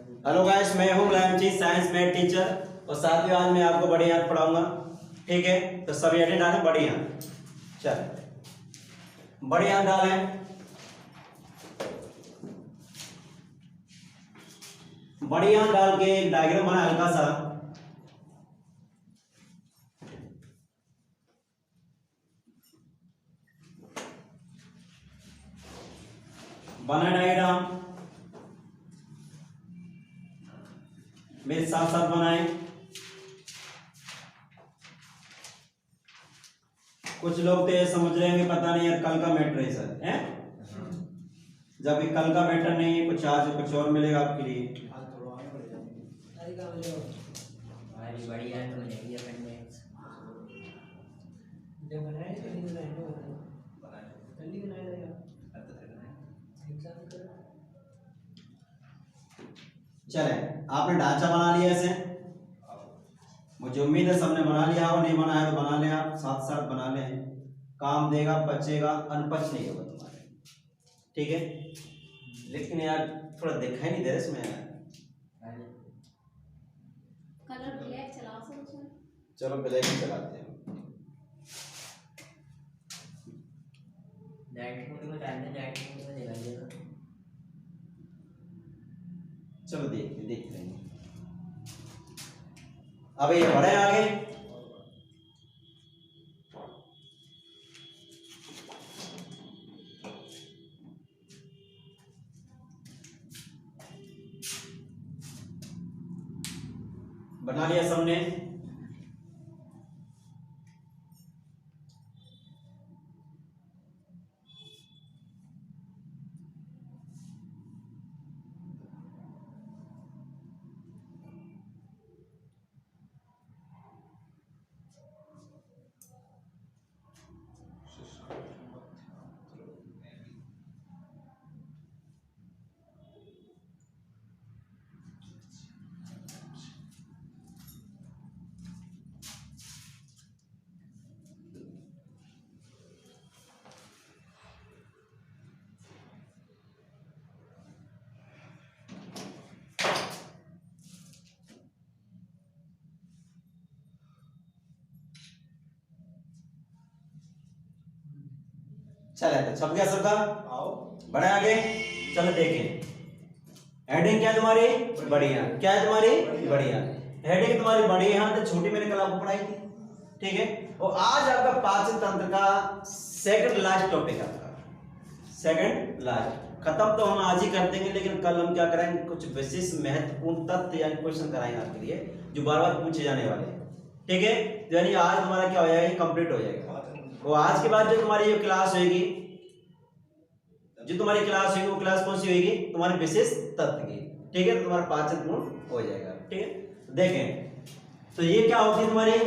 Hello guys, मैं हूं मुलायम science math teacher और साथ ही आज मैं आपको बड़े हाथ पढ़ाऊंगा। ठीक है, तो सभी एडिट डालें बड़ी हाथ। चल बड़े हाथ डालें। बड़ी हाथ डाल के एक डायग्राम बना हल्का सा। बना डायग्राम, मेरे साथ साथ बनाएं। कुछ लोग तो ये समझ रहे हैं कि पता नहीं यार कल का मैटर है सर, है जब कल का मैटर नहीं है, कुछ आज कुछ और मिलेगा आपके लिए। चले, आपने ढांचा बना लिया ऐसे, मुझे उम्मीद है सबने बना लिया हो, नहीं बनाया तो बना लें, आप साथ साथ बना लें। काम देगा, पचेगा, अनपच नहीं होगा तुम्हारे। ठीक है, लेकिन यार थोड़ा दिखाई नहीं दे रहा इसमें यार। कलर ब्लैक चलाओ सर उसमें। चलो ब्लैक ही चलाते हैं। नाइट मोड में डालना, नाइट मोड में दिखाइएगा। चलो देख लेंगे। अब ये बढ़े आगे। बना लिया सबने। चले तो छप गया सबका। आओ बढ़े आगे। चलो देखें, हेडिंग क्या है तुम्हारी? बढ़िया। क्या है तुम्हारी? बढ़िया। हेडिंग तुम्हारी बढ़िया, तो छोटी मैंने कल आपको पढ़ाई थी। ठीक है, और आज आपका पाचन तंत्र का सेकंड लास्ट टॉपिक आपका, सेकंड लास्ट। खत्म तो हम आज ही कर देंगे, लेकिन कल हम क्या कराएंगे, कुछ विशेष महत्वपूर्ण तथ्य यानी क्वेश्चन कराएंगे आपके लिए, जो बार बार पूछे जाने वाले हैं। ठीक है, यानी आज तुम्हारा क्या हो जाएगा, कंप्लीट हो जाएगा। वो आज के बाद जो तुम्हारी क्लास होगी, वो क्लास कौन सी होगी? तुम्हारे विशेष तत्व की। ठीक है, तो तुम्हारा पाचन पूर्ण हो जाएगा। ठीक है, देखें तो ये क्या होती है तुम्हारी,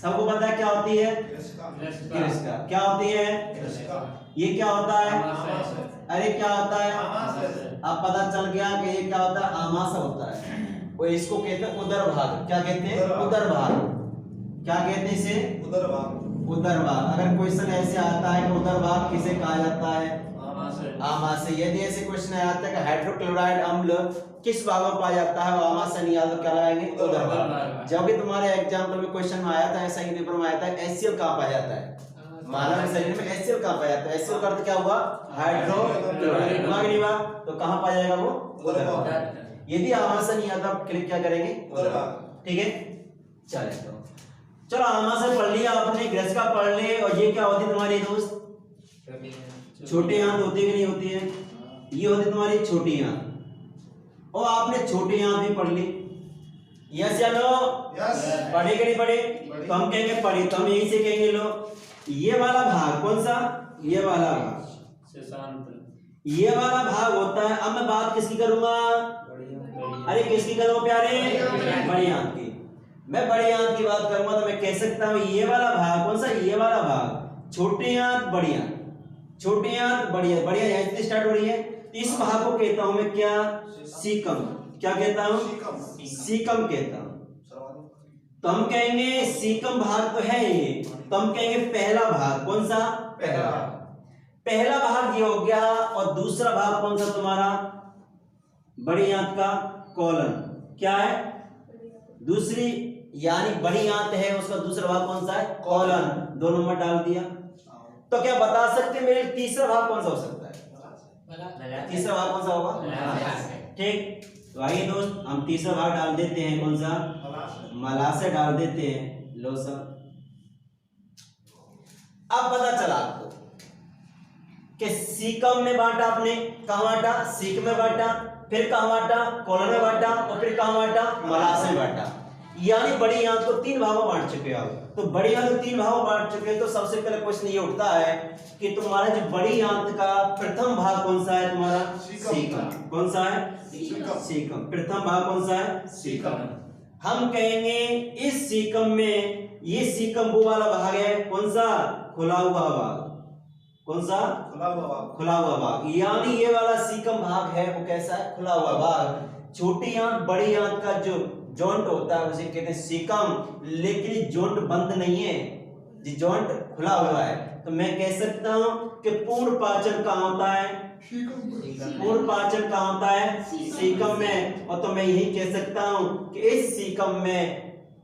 सबको पता है क्या होती है? कृषिका। क्या होती है? ये क्या होता है? अरे क्या होता है? अब पता चल गया कि ये क्या होता है, आमाशय होता है। वो इसको कहते हैं उदर भाग। क्या कहते हैं? उदर भाग। क्या कहते हैं इसे? उदर भाग। उदर भाग। अगर क्वेश्चन ऐसे आता है कि उदर भाग किसे कहा जाता है? आमाशय। यदि ऐसे क्वेश्चन आता है कि हाइड्रोक्लोराइड अम्ल किस भाग में पाया जाता है, वो आमाशय नहीं आता, क्या लगाएंगे? उदर भाग। जब भी तुम्हारे एग्जाम्पल में क्वेश्चन में आया था, ऐसा ही पेपर में आया था, HCl कहां पाया जाता है? मानव शरीर में HCl कहां पाया जाता है? HCl का अर्थ क्या हुआ? हाइड्रोक्लोराइड। दिमाग नहीं हुआ तो कहां पाया जाएगा वो? उदर भाग। यदि आमाशय नहीं आता, क्लिक क्या करेंगे? उदर भाग। ठीक है, चले तो चलो आमाशय पढ़ लिया आपने, ग्रसिका पढ़ ले। और ये क्या होती है तुम्हारी दोस्त? छोटी आंत होती है कि नहीं होती है? ये होती है तुम्हारी छोटी आंत। और आपने छोटी आंत भी पढ़ ली। यस या नो? यस। पढ़े कि नहीं पढ़े? तो हम कहेंगे पढ़ी, तो हम यही से कहेंगे लो, ये वाला भाग कौन सा? ये वाला भाग, ये वाला भाग होता है। अब मैं बात किसकी करूंगा? अरे किसकी करूंगा प्यारे? बड़ी आंत की। मैं बड़ी आंत की बात करूंगा तो मैं कह सकता हूं ये वाला भाग कौन सा? ये वाला भाग। छोटी आंत, बड़ी आंत। छोटी आंत, बड़ी आंत। बड़ी आंत यहां से स्टार्ट हो रही है, इस भाग को कहता हूं मैं क्या? सीकम। क्या कहता हूं? सीकम कहता हूं। तो हम कहेंगे सीकम भाग तो है ये, तो हम कहेंगे पहला भाग कौन सा? पहला भाग ये हो गया। और दूसरा भाग कौन सा तुम्हारा? बड़ी आंत का कोलन। क्या है? दूसरी यानी बड़ी आंत है उसका दूसरा भाग कौन सा है? कोलन। 2 नंबर डाल दिया। तो क्या बता सकते हैं मेरे तीसरा भाग कौन सा हो सकता है? तीसरा भाग कौन सा होगा? ठीक, तो आइए दोस्त हम तीसरा भाग डाल देते हैं। कौन सा? मलाशय डाल देते हैं। लो सर, अब पता चला आपको कि सीकम में बांटा आपने। कहां बांटा? सीक में बांटा, फिर कहां बांटा? कोलन में बांटा, और फिर कहां बांटा? मलाशय में बांटा। यानी बड़ी आंत को 3 भागों में बांट चुके हो आप। तो बड़ी आंत को 3 भागों में बांट चुके हैं, तो सबसे पहले क्वेश्चन ये उठता है कि तुम्हारा जो बड़ी आंत का प्रथम भाग कौन सा है? तुम्हारा सीकम। कौन सा है? सीकम। प्रथम भाग कौन सा है? सीकम। हम कहेंगे इस सीकम में, ये सीकम वो वाला भाग है कौन सा? खुला हुआ भाग। कौन सा? खुला हुआ भाग। यानी ये वाला सीकम भाग है वो कैसा है? खुला हुआ भाग। छोटी आंत बड़ी आंत का जो जॉइंट होता है उसे कहते हैं सीकम, लेकिन ये जॉइंट बंद नहीं है, ये जॉइंट खुला हुआ है। तो मैं कह सकता हूं कि पूर्ण पाचन कहां होता है? पूर्ण पाचन कहां होता है? सीकम में। और तो मैं यही कह सकता हूं कि इस सीकम में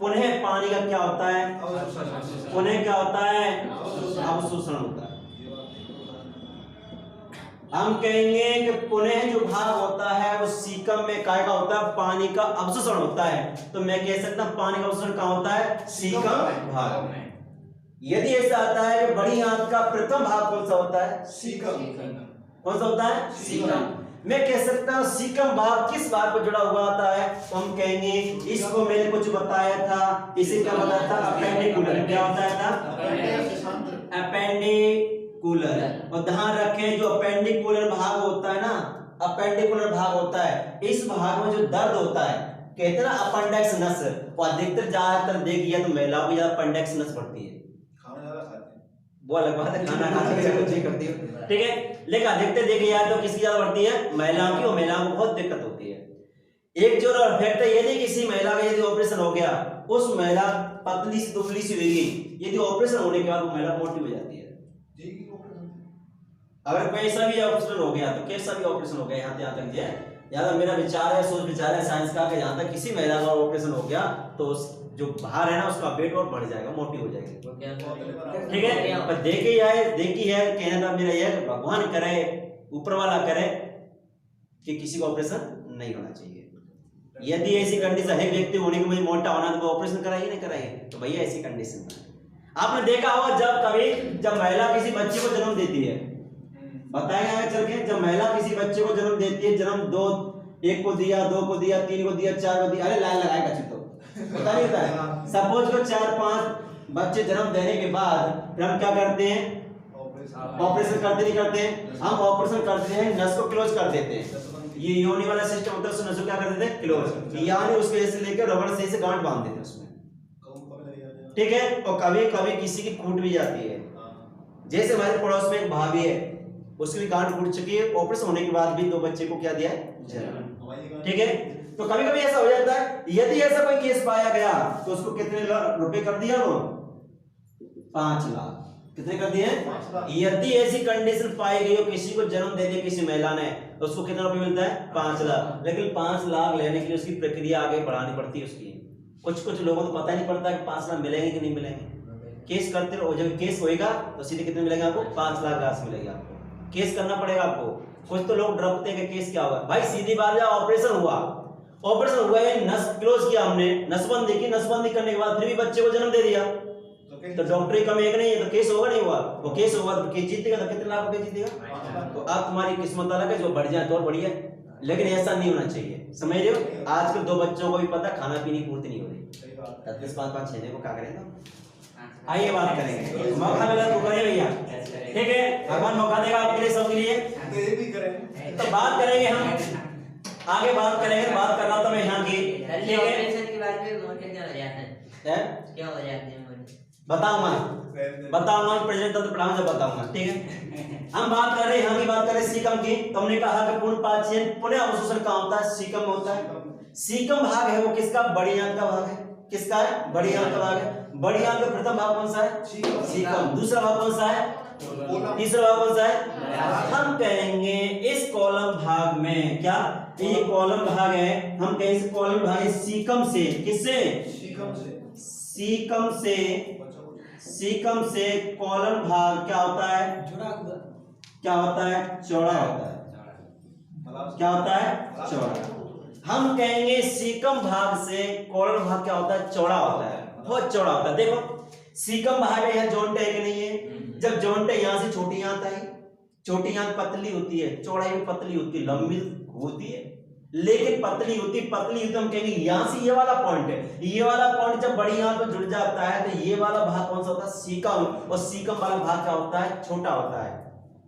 पुनः पानी का क्या होता है? पुनः क्या होता है? अवशोषण होता है। हम कहेंगे कि पुनः जो भाग होता है वो सीकम में काय का होता है? पानी का अवशोषण होता है। तो मैं कह सकता हूं पानी का अवशोषण कहां होता है? सीकम भाग में। यदि ऐसा आता है कि बड़ी आंत का प्रथम भाग कौन सा होता है? सीकम। कौन सा होता है? सीकम। मैं कह सकता हूं सीकम भाग किस भाग पर जुड़ा हुआ आता है? तो हम कहेंगे इसको मैंने कुछ बताया था, इसे क्या बताया था? अपेंडिकुलर। क्या बताया था? अपेंडिकुलर। और ध्यान रखें जो अपेंडिकुलर भाग होता है ना, अपेंडिकुलर भाग होता है, इस भाग में जो दर्द होता है कहते हैं ना अपेंडिक्स नस, और अधिकतर ज्यादातर देखिए तो महिलाओं की ज्यादा अपेंडिक्स नस बढ़ती है। वो अलग बात है, खाना खाने की कुछ करती है, ठीक है, लेकिन अधिकतर देखी जाए तो किसकी ज्यादा बढ़ती है? महिलाओं की। और महिलाओं को बहुत दिक्कत होती है। एक जो फैक्ट है यदि किसी महिला का यदि ऑपरेशन हो गया, उस महिला पतली सी दुबली सी होगी, यदि ऑपरेशन होने के बाद वो महिला मोटी हो जाती है। अगर कैसा भी ऑपरेशन हो गया, तो कैसा भी ऑपरेशन हो गया, यहाँ तक जो है याद मेरा विचार है, सोच विचार है साइंस का, कि जहाँ तक किसी महिला का ऑपरेशन हो गया तो उस जो भार है ना उसका वेट और बढ़ जाएगा, मोटी हो जाएगी। ठीक है, पर देखी है कहने का मेरा यह भगवान करे, ऊपर वाला करे कि किसी को ऑपरेशन नहीं होना चाहिए। यदि ऐसी कंडीशन है व्यक्ति होने की मुझे मोटा होना तो ऑपरेशन कराइए नहीं कराइए, तो भैया ऐसी कंडीशन में आपने देखा होगा जब महिला किसी बच्चे को जन्म देती है, बताएंगे आगे चल के, जब महिला किसी बच्चे को जन्म देती है, जन्म 2 1 को दिया, 2 को दिया, 3 को दिया, 4 को दिया, अरे लाइन लगाएगा तो पता नहीं होता है। सपोज को 4-5 बच्चे जन्म देने के बाद फिर हम क्या करते हैं? ऑपरेशन करते नहीं करते हैं? हम ऑपरेशन करते हैं, नस को क्लोज कर देते हैं। ये योनि वाला सिस्टम होता है, उस नस को क्या कर देते हैं? क्लोज। यानी उसके जैसे लेकर रबड़ से गांठ बांध देते हैं उसमें, ठीक है। और कभी कभी किसी की फूट भी जाती है, जैसे हमारे पड़ोस में एक भाभी है, उसकी भी गांठ फूट चुकी है, ऑपरेशन होने के बाद भी 2 बच्चे को क्या दिया है? जन्म, ठीक है। तो कभी कभी ऐसा हो जाता है, यदि ऐसा कोई केस पाया गया तो उसको कितने रुपए कर दिया? वो 5 लाख। कितने कर दिए? यदि ऐसी कंडीशन पाई गई हो किसी को जन्म दे दिया किसी महिला ने, तो उसको कितना रुपए मिलता है? 5 लाख। लेकिन 5 लाख लेने के लिए उसकी प्रक्रिया आगे बढ़ानी पड़ती है उसकी। कुछ लोगों को पता नहीं पड़ता कि 5 लाख मिलेंगे कि नहीं मिलेंगे। केस करते रहो, जब केस होएगा तो सीधे कितने मिलेंगे आपको? 5 लाख राशि मिलेगी आपको। केस करना पड़ेगा आपको। कुछ तो लोग डरते हैं कि केस क्या होगा। भाई सीधी बात है, ऑपरेशन हुआ है, नस क्लोज किया हमने, नसबंदी की, नसबंदी करने के बाद फिर भी बच्चे को जन्म दे दिया, तो डॉक्टरी कम एक नहीं है, तो केस होगा नहीं हुआ? वो केस होगा तो केस जीतेगा, तो कितने लाख रुपए जीतेगा? तो अब तुम्हारी किस्मत अलग है, जो बढ़ जाए तो बढ़िया, लेकिन ऐसा नहीं होना चाहिए, समझ रहे हो। आजकल 2 बच्चों को भी पता खाना पीने की पूर्ति नहीं हो रही, 10-5 छेने को क्या करेंगे? आइए बात करेंगे, मौका मिला तो करें भैया, ठीक है, भगवान मौका देगा आपके लिए, सबके लिए। तो बात करेंगे हम आगे, बात करेंगे, बात करना तो मैं यहाँ की, ठीक है। ऑपरेशन के बाद में मोटे क्या हो जाते हैं? क्या हो जाते हैं मोटे? बताऊंगा प्रेजेंट तंत्र पढ़ाऊंगा जब बताऊंगा, ठीक है। हम बात कर रहे हैं यहाँ की, बात कर रहे हैं सीकम की। तुमने कहा कि पूर्ण पाचन पुनः अवशोषण कहाँ होता है? सीकम में होता है। सीकम भाग है वो किसका? बड़ी आंत का भाग है। किसका है? बड़ी आंत का भाग है। बड़ी आंत का प्रथम भाग कौन सा है? सीकम। दूसरा भाग कौन सा है? तीसरा भाग कौन सा है? हम कहेंगे इस कॉलम भाग में क्या, ये कॉलम भाग है, हम कहेंगे इस कॉलम भाग है सीकम से, किससे? सीकम से कॉलम भाग क्या होता है? क्या होता है? चौड़ा होता है। क्या होता है? चौड़ा। हम कहेंगे सीकम भाग से कॉलम भाग क्या होता है? चौड़ा होता है, बहुत चौड़ा होता है। देखो सीकम भाग है, यहाँ जॉइंट है कि नहीं है? जब जॉइंट है यहाँ से छोटी आंत आई, छोटी आंत पतली होती है, चौड़ाई भी पतली होती है, लंबी होती है लेकिन पतली होती हम कहेंगे यहाँ से ये वाला पॉइंट है, ये वाला पॉइंट जब बड़ी आंत में जुड़ जाता है तो ये वाला भाग कौन सा होता है? सीकम। और सीकम वाला भाग क्या होता है? छोटा होता है।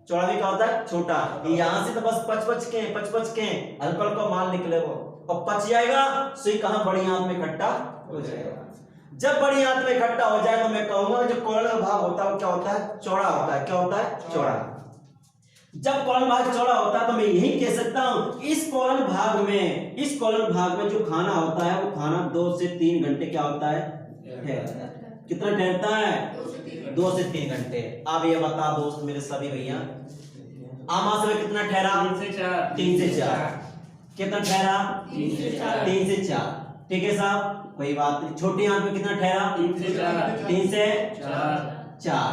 चौड़ा भी क्या होता है? छोटा। यहाँ से तो बस पच के हल्का हल्का माल निकले वो और पच जाएगा, सुई कहाँ? बड़ी आंत में इकट्ठा हो जाएगा। जब बड़ी आंत में इकट्ठा हो जाए तो मैं कहूंगा जो कॉलम भाग होता है वो क्या होता है? चौड़ा होता है। क्या होता है? चौड़ा। जब कॉलम भाग चौड़ा होता है तो मैं यही कह सकता हूं इस कॉलम भाग में जो खाना होता है वो खाना 2 से 3 घंटे क्या होता है? कितना ठहरता है? 2 से 3 घंटे। अब ये बता दोस्त मेरे सभी भैया, आमाशय में कितना ठहरा? 3 से 4। कितना ठहरा? 3 से 4। ठीक है साहब, कोई बात नहीं। छोटी आंत में कितना ठहरा? 3 से 4।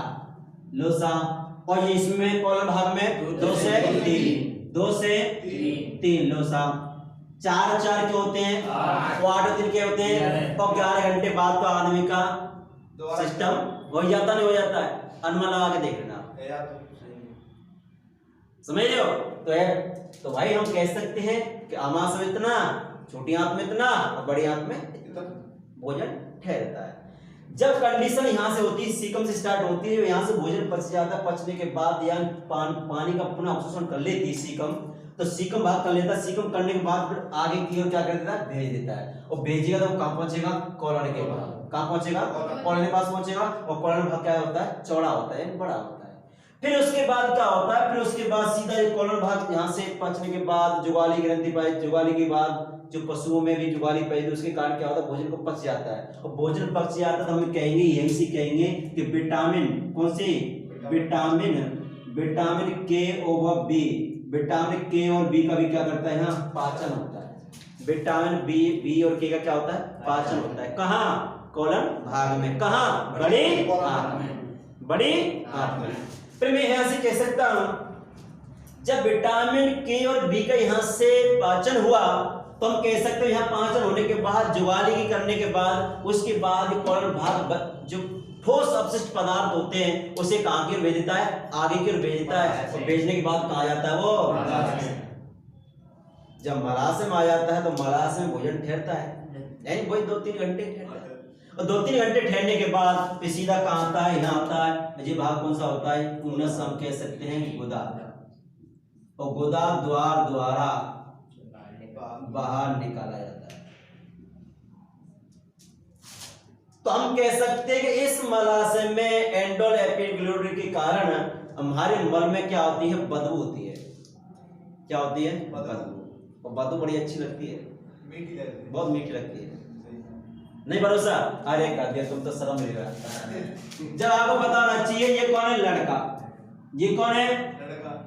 लो साहब, और ये इसमें कॉलम भाग में 2 से 3। लो साहब, 4 4 के होते हैं, 8 दिन के होते हैं, और 11 घंटे बाद तो आदमी का सिस्टम हो जाता नहीं हो जाता है? अनुमान लगा के देख लेना, समझ रहे हो? तो भाई हम कह सकते हैं कि आमाशय में इतना, छोटी आंत में इतना और बड़ी आंत में इतना भोजन ठहरता है। जब कंडीशन यहाँ से होती है, सीकम से स्टार्ट होती है, यहाँ से भोजन पच जाता है, पचने के बाद या पानी का पुनः अवशोषण कर लेती है सीकम, तो सीकम भाग कर लेता है। सीकम करने के बाद फिर आगे की ओर क्या कर देता है? भेज देता है। और भेजेगा तो वो कहाँ पहुंचेगा? कॉलन के पास। कहाँ पहुंचेगा? कॉलन के पास पहुंचेगा। और कॉलन भाग क्या होता है? चौड़ा होता है, बड़ा होता है। फिर उसके बाद क्या होता है? फिर उसके बाद सीधा ये कॉलन भाग यहाँ से पचने के बाद जुगाली ग्रंथि पाई, जुगाली के बाद जो पशुओं में भी जुगाली पैदा, उसके कारण क्या होता है? भोजन को पच जाता है। और भोजन पच जाता है तो हम कहेंगे, यही से कहेंगे कि विटामिन, कौन सी? विटामिन के और बी, विटामिन के और बी का भी क्या करता है? यहाँ पाचन होता है। विटामिन बी और के का क्या होता है? पाचन होता है। कहाँ? कॉलन भाग में। कहाँ? बड़ी आंत में। बड़ी आंत में। फिर मैं यहाँ से कह सकता हूं जब विटामिन के और बी का यहाँ से पाचन हुआ तो हम कह सकते हैं यहाँ पाचन होने के बाद, जुगाली की करने के बाद, उसके बाद कॉलम भाग जो ठोस अपशिष्ट पदार्थ होते हैं उसे कहाँ की ओर भेज देता है? आगे की ओर भेज देता है। और भेजने के बाद कहाँ जाता है वो? जब मलाशय में आ जाता है तो मलाशय में भोजन ठहरता है, यानी वही 2-3 घंटे ठहरता है। और 2-3 घंटे ठहरने के बाद फिर सीधा कहाँ आता है? यहाँ आता है। ये भाग कौन सा होता है? उन्नस हम कह सकते हैं गुदा। और गुदा द्वार द्वारा बाहर निकाला जाता है। तो हम कह सकते हैं कि इस मलाशय में एंडोल एपिग्लोटिड के कारण हमारे मल में क्या होती है? बदबू होती है। क्या होती है? बदबू। और बदबू बड़ी अच्छी लगती है, बहुत मीठी लगती है। नहीं भरोसा? अरे कर दिया तुम तो, शर्म मिल रहा। जब आपको बताना चाहिए ये कौन है? लड़का। ये कौन है?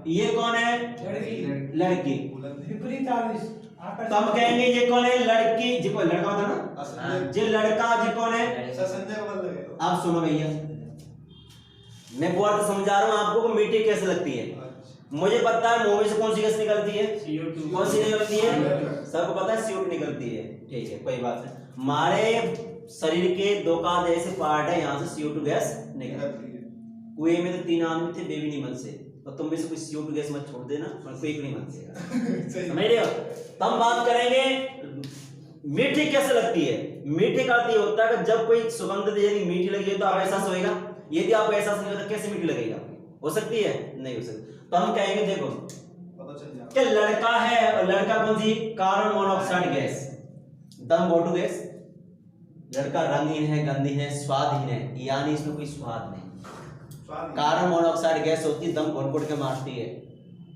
ये कौन है? लड़की। तो हम कहेंगे ये कौन है? लड़की। जी कोई लड़का होता ना, ये लड़का। जी कौन है? आप सुनो भैया, मैं बहुत समझा रहा हूँ आपको को मीठी कैसे लगती है। मुझे पता है मुंह में से कौन सी गैस निकलती है? CO2। कौन सी निकलती है? सबको पता है CO2 निकलती है। ठीक है, कोई बात नहीं। हमारे शरीर के 2 का ऐसे पार्ट है, यहाँ से CO2 गैस निकलती है। कुएं में तो 3 आदमी थे, बेबी नहीं मन से, और तुम में से कोई CO2 गैस मत छोड़ देना, और कोई नहीं मन से। समझ रहे हो? तो हम बात करेंगे मीठी कैसे लगती है। मीठी का अर्थ ये होता है कि जब कोई सुगंध यदि मीठी लगी तो आप एहसास होएगा। यदि आपको एहसास नहीं होता कैसे मीठी लगेगा? हो सकती है? नहीं हो सकती। तो हम कहेंगे देखो कि लड़का है, और लड़का कौन सी? कार्बन मोनोऑक्साइड गैस, दम घोटू गैस। लड़का रंगहीन है, गंधहीन है, स्वादहीन है, यानी इसमें कोई स्वाद नहीं। कार्बन मोनोऑक्साइड गैस होती है, दम घोट घोट के मारती है।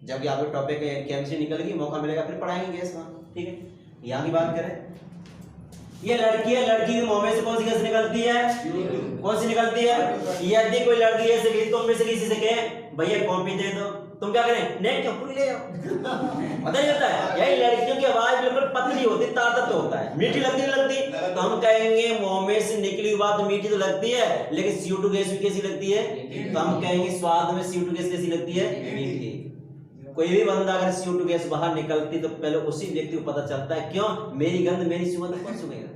जब आपके टॉपिक केमिस्ट्री निकलेगी, मौका मिलेगा फिर पढ़ाएंगे गैस वहां। ठीक है, यहाँ की बात करें ये लड़की है, लड़की के मुंह में से कौन सी गैस निकलती है? कौन सी निकलती है? यदि कोई लड़की ऐसे कहे, तुम में से किसी से कहे भैया कॉपी दे दो, तुम क्या करें? नेट क्यों पूरी ले जाओ। पता नहीं होता है, यही लड़कियों की आवाज बिल्कुल पतली होती, तार तक होता है, मीठी लगती नहीं लगती? तो हम कहेंगे मुंह में से निकली हुई बात मीठी तो लगती है, लेकिन CO2 गैस भी कैसी लगती है? तो हम कहेंगे स्वाद में CO2 गैस कैसी लगती है? मीठी। कोई भी बंदा अगर CO2 गैस बाहर निकलती तो पहले उसी व्यक्ति को पता चलता है, क्यों? मेरी गंध मेरी सुगंध कौन सुनेगा?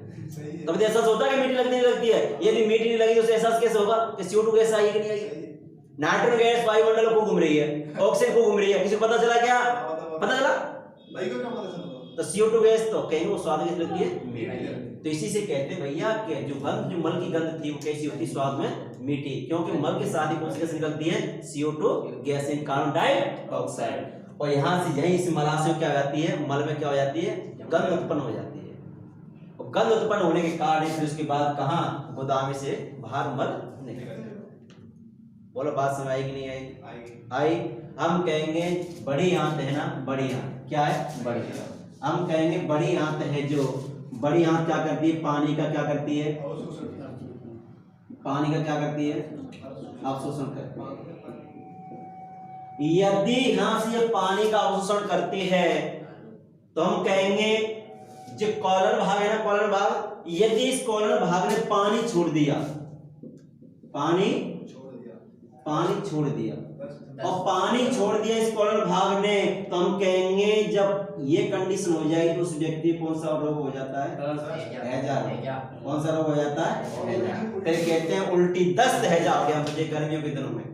तब एहसास होता है कि मीठी लगती नहीं लगती है। यदि मीठी नहीं लगी तो उसे एहसास कैसे होगा कि CO2 गैस आई कि नहीं आई? नाइट्रोजन गैस वायुमंडल को घूम रही है, ऑक्सीजन को घूम रही है, किसी को पता चला क्या? पता चला? भाई को क्या पता चला? तो CO2 गैस तो कहीं वो स्वाद कैसी लगती है? मीठी। तो इसी से कहते हैं भैया कि जो मल की गंध थी वो कैसी होती? स्वाद में मीठी, क्योंकि मल के साथ ही कौन सी गैस निकलती है? CO2 gas, carbon dioxide. और यहाँ से यही इस मलाशय क्या हो जाती है? मल में क्या हो जाती है? गंध उत्पन्न हो जाती है। और गंध उत्पन्न होने के कारण फिर उसके बाद कहाँ? गोदामे से बाहर मल निकलता है। बोलो बात समझ आई कि नहीं आई? आई। हम कहेंगे बड़ी आंत है ना, बड़ी आंत क्या है? बड़ी आंत। हम कहेंगे बड़ी आंत है, जो बड़ी आंत क्या करती है? पानी का क्या करती है? पानी का क्या करती है? अवशोषण करती है। यदि यहां से ये पानी का अवशोषण करती है तो हम कहेंगे जो कॉलर भाग है ना, कॉलर भाग, यदि इस कॉलर भाग ने पानी छोड़ दिया, पानी छोड़ दिया और पानी छोड़ दिया इस कॉलर भाग ने, तो हम कहेंगे जब ये कंडीशन हो जाएगी तो उस व्यक्ति कौन सा रोग हो जाता है? हैजा रोग। कौन सा रोग हो जाता है? हैजा। फिर कहते हैं उल्टी दस्त हैजा हो गया मुझे गर्मियों के दिनों में,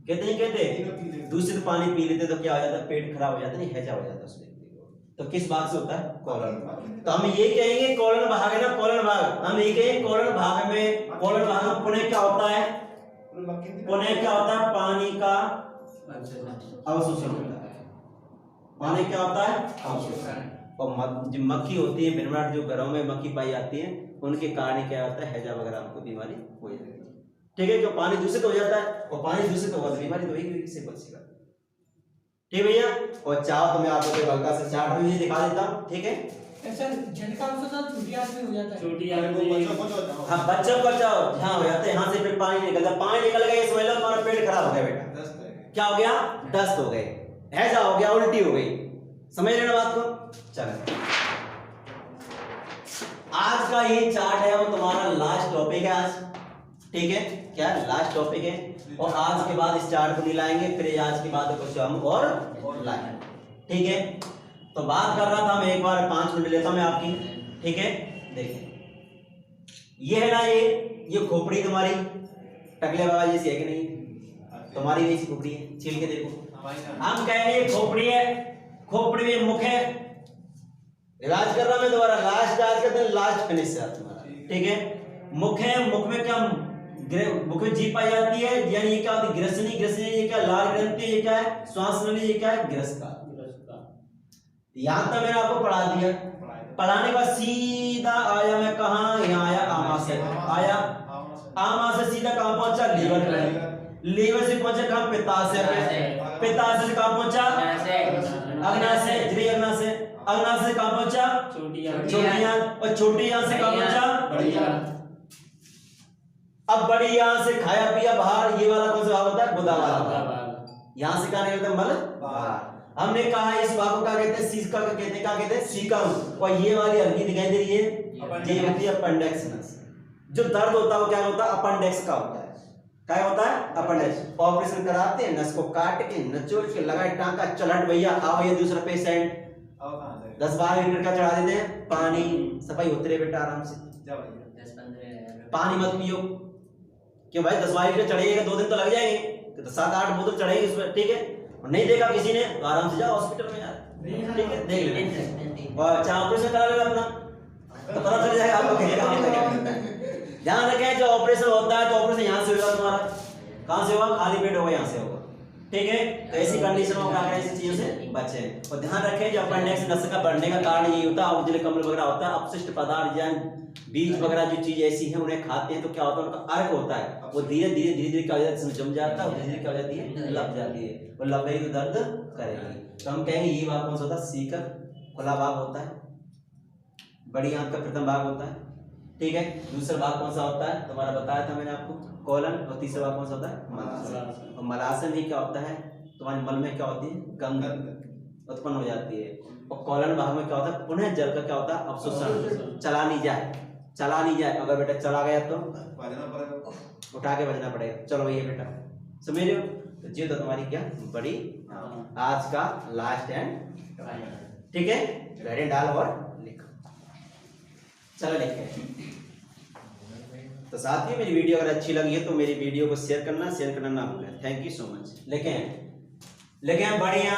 कहते नहीं कहते? दूषित पानी पी लेते तो क्या हो जाता है? पेट खराब हो जाता है, नहीं हैजा हो जाता है उस व्यक्ति को। तो किस भाग से होता है? कॉलर भाग। तो हम ये कहेंगे कॉलर भाग है ना, कॉलर भाग, हम ये कहेंगे कॉलर भाग में, कॉलर भाग में पुनः क्या होता है? पुनः क्या होता है? पानी का अवशोषण होता है। पानी क्या होता है? अवशोषण। और जो मक्खी होती है, भिनभिनाट जो घरों में मक्खी पाई जाती है, उनके कारण क्या होता है? हैजा वगैरह हमको बीमारी हो जाती है। ठीक है, जो पानी दूषित हो जाता है और पानी दूषित होगा तो बीमारी तो वही से बचेगा। ठीक भैया। और चाहो तो मैं आपको एक हल्का सा चार्ट में दिखा देता हूँ, ठीक है? सर झटका अवशोषण छोटी आंत में हो जाता है। छोटी आंत में हाँ, बच्चों को चाहो हाँ हो जाता है, यहाँ से फिर पानी निकलता है, पानी निकल गया, समझ लो तुम्हारा पेट खराब हो गया बेटा। क्या हो गया? दस्त हो गए, हैजा हो गया, उल्टी हो गई। समझ रहे ना बात को? चलो आज का ये चार्ट है वो तुम्हारा लास्ट टॉपिक है आज, ठीक है? क्या लास्ट टॉपिक है, और आज के बाद इस चार्ट को नहीं लाएंगे, फिर आज के बाद कुछ हम और लाएंगे, ठीक है? तो बात कर रहा था मैं, एक बार 5 मिनट लेता हूं मैं आपकी, ठीक है? देखिए ये है ना, ये खोपड़ी तुम्हारी टकले बाबा जैसी है कि नहीं? तुम्हारी वैसी खोपड़ी है, छील के देखो। हम कहेंगे खोपड़ी है, खोपड़ी में मुख है। रिवाज कर रहा मैं दोबारा, लास्ट आज का दिन लास्ट फिनिश है तुम्हारा, ठीक है? मुख है, मुख में क्या? मुख में जीभ पाई जाती है, यानी ये क्या होती है? ग्रसनी। ग्रसनी ये क्या? लाल ग्रंथि। ये क्या है? श्वास नली। ये क्या है? ग्रस्ता। यहां तक मैंने आपको पढ़ा दिया। पढ़ाने का सीधा आया मैं कहां? यहाँ आया आमा से, आया आमा से सीधा कहां पहुंचा? लीवर पे। लीवर से पहुंचा कहां? पित्ताशय पे। पित्ताशय से कहां पहुंचा? अग्नाशय। अग्नाशय। अग्नाशय से कहां पहुंचा? छोटी आंत। और छोटी आंत से कहां पहुंचा? बड़ी आंत। अब बड़ी आंत से खाया पिया बाहर, ये वाला कौन सा भाग होता है? गुदा वाला। यहाँ से कहां निकलता है? मल बाहर। हमने कहा इस भाग को क्या कहते हैं? सीका का कहते हैं, क्या कहते हैं? सीकम। और ये वाली हल्की दिखाई दे रही है, ये होती है अपेंडिक्स नस। जो दर्द होता है वो क्या होता है? अपेंडिक्स का होता है। क्या होता है? अपेंडिक्स। ऑपरेशन कराते हैं, नस को काट के निचोड़ के लगाए टांका, चलट भैया आओ, ये दूसरा पेशेंट 10-12 लीटर का चढ़ा देते हैं पानी, सफाई होते रहे बेटा आराम से। 10-15 पानी मत पियो, क्यों भाई? 10-12 लीटर चढ़ेगा 2 दिन तो लग जाएंगे, तो 7-8 बोतल चढ़ेगी उसमें, ठीक है? और नहीं देखा किसी ने तो आराम से जाओ हॉस्पिटल में यार, ठीक है? देख लेना और चाहे ऑपरेशन करा लेना अपना, तो पता चल जाएगा आपको। ध्यान रखें, जो ऑपरेशन होता है तो ऑपरेशन यहाँ से होगा तुम्हारा, कहाँ से होगा? खाली पेट होगा, यहाँ से होगा, ठीक है? तो ऐसी कंडीशन में क्या करें? ऐसी चीजों से बचें। और ध्यान रखें जो अपेंडिक्स नस का बढ़ने का कारण यही होता है, ऑक्सीजन कम वगैरह होता है, अपशिष्ट पदार्थ या बीज वगैरह जो चीज ऐसी है उन्हें खाते हैं तो क्या होता है? उनका अर्क होता है, वो धीरे धीरे क्या हो जाता है? जम जाता है, धीरे धीरे क्या हो जाती है? लग जाती है, और लग गई तो दर्द करेगी। तो हम कहेंगे ये भाग कौन सा होता है? सीकर खुला भाग होता है। बड़ी आंत का प्रथम भाग होता है, ठीक है। दूसरा भाग कौन सा होता है तुम्हारा, बताया था मैंने आपको, कोलन। और तीसरा भाग कौन सा होता है, मलाशय। और मलाशय में क्या होता है, तुम्हारे मल में क्या होती है, गंध उत्पन्न हो जाती है। और कोलन भाग में क्या होता है, पुनः जल का क्या होता है, अवशोषण। चला नहीं जाए, अगर बेटा चला गया तो बजना पड़ेगा, उठा के बजना पड़ेगा। चलो भैया बेटा समझ रहे हो। तो ये तो तुम्हारी क्या बड़ी आज का लास्ट एंड, ठीक है। पहले डाल और लिखो, चलो लिखे। तो साथियों मेरी वीडियो अगर अच्छी लगी है तो मेरी वीडियो को शेयर करना ना भूलें। Thank you so much. लेके हैं बढ़िया